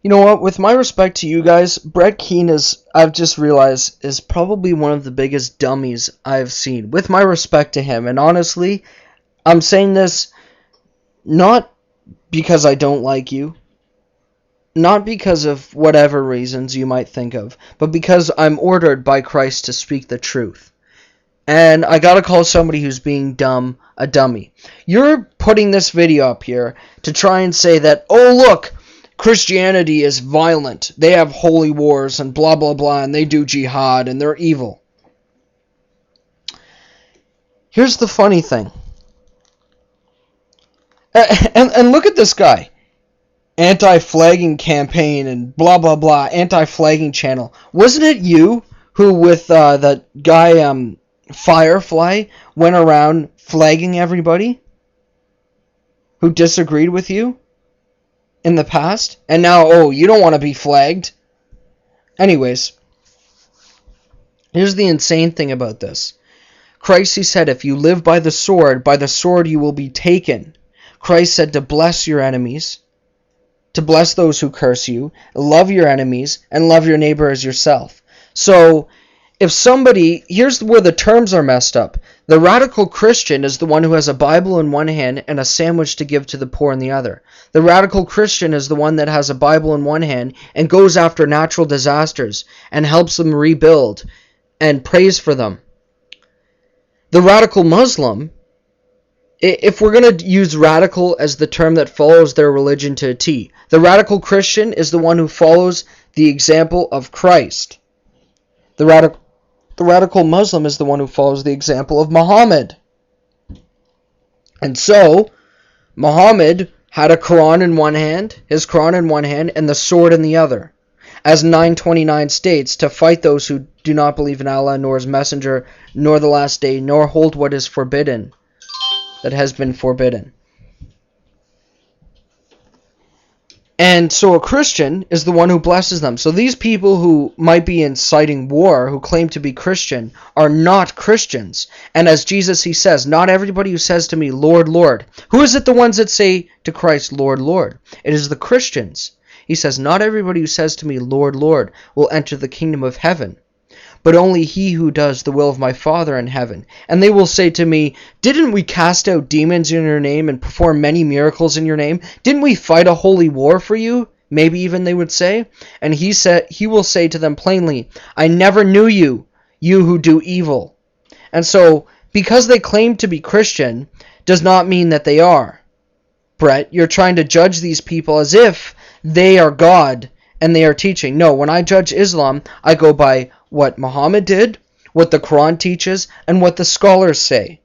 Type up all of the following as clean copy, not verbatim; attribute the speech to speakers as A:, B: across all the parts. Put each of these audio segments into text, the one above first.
A: You know what? With my respect to you guys, Brett Keane I've just realized, is probably one of the biggest dummies I've seen. With my respect to him, and honestly, I'm saying this not because I don't like you, not because of whatever reasons you might think of, but because I'm ordered by Christ to speak the truth. And I gotta call somebody who's being dumb a dummy. You're putting this video up here to try and say that, oh look, Christianity is violent. They have holy wars and blah blah blah, and they do jihad and they're evil. Here's the funny thing. And look at this guy. Anti-flagging campaign and blah blah blah, anti-flagging channel. Wasn't it you who, with that guy Firefly, went around flagging everybody who disagreed with you in the past? And now, oh, you don't want to be flagged? Anyways, here's the insane thing about this. Christ, he said, if you live by the sword you will be taken. Christ said to bless your enemies, to bless those who curse you, love your enemies, and love your neighbor as yourself. So, if somebody, here's where the terms are messed up. The radical Christian is the one who has a Bible in one hand and a sandwich to give to the poor in the other. The radical Christian is the one that has a Bible in one hand and goes after natural disasters and helps them rebuild and prays for them. The radical Muslim, if we're going to use radical as the term that follows their religion to a T, the radical Christian is the one who follows the example of Christ. The radical Muslim is the one who follows the example of Muhammad. And so, Muhammad had a Quran in one hand, his Quran in one hand, and the sword in the other. As 929 states, to fight those who do not believe in Allah, nor his messenger, nor the last day, nor hold what is forbidden, that has been forbidden. And so a Christian is the one who blesses them. So these people who might be inciting war, who claim to be Christian, are not Christians. And as Jesus, he says, not everybody who says to me, Lord, Lord. Who is it the ones that say to Christ, Lord, Lord? It is the Christians. He says, not everybody who says to me, Lord, Lord, will enter the kingdom of heaven, but only he who does the will of my Father in heaven. And they will say to me, didn't we cast out demons in your name and perform many miracles in your name? Didn't we fight a holy war for you? Maybe even they would say. And he will say to them plainly, I never knew you, you who do evil. And so, because they claim to be Christian, does not mean that they are. Brett, you're trying to judge these people as if they are God and they are teaching. No, when I judge Islam, I go by what Muhammad did, what the Quran teaches, and what the scholars say.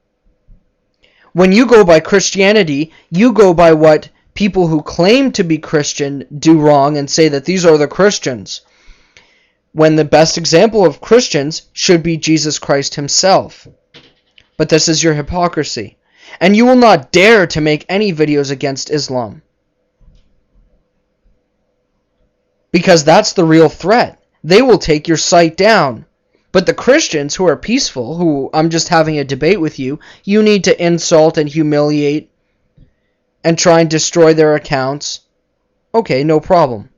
A: When you go by Christianity, you go by what people who claim to be Christian do wrong and say that these are the Christians, when the best example of Christians should be Jesus Christ himself. But this is your hypocrisy. And you will not dare to make any videos against Islam, because that's the real threat. They will take your site down. But the Christians who are peaceful, who I'm just having a debate with you, you need to insult and humiliate and try and destroy their accounts. Okay, no problem.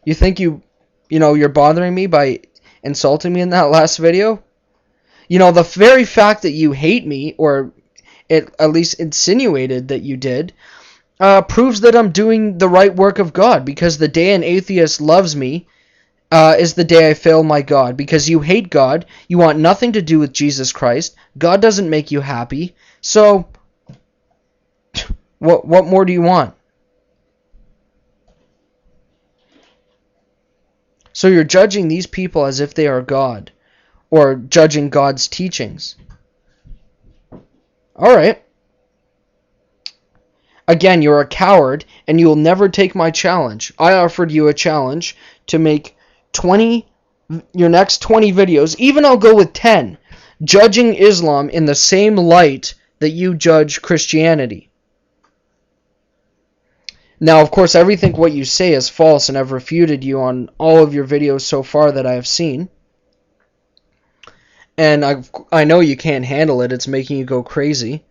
A: You think you're bothering me by insulting me in that last video? The very fact that you hate me, or it at least insinuated that you did, proves that I'm doing the right work of God, because the day an atheist loves me is the day I fail my God, because you hate God, you want nothing to do with Jesus Christ, God doesn't make you happy, so what more do you want? So you're judging these people as if they are God, or judging God's teachings. Alright. Again, you're a coward, and you will never take my challenge. I offered you a challenge to make your next 20 videos, even I'll go with 10, judging Islam in the same light that you judge Christianity. Now, of course, everything what you say is false, and I've refuted you on all of your videos so far that I have seen. And I know you can't handle it. It's making you go crazy.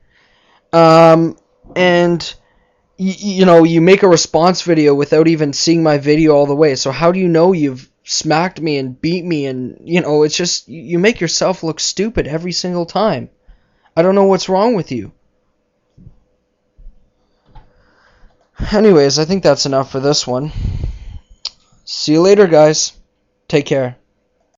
A: And you make a response video without even seeing my video all the way. So how do you know you've smacked me and beat me? And, it's just, you make yourself look stupid every single time. I don't know what's wrong with you. Anyways, I think that's enough for this one. See you later, guys. Take care.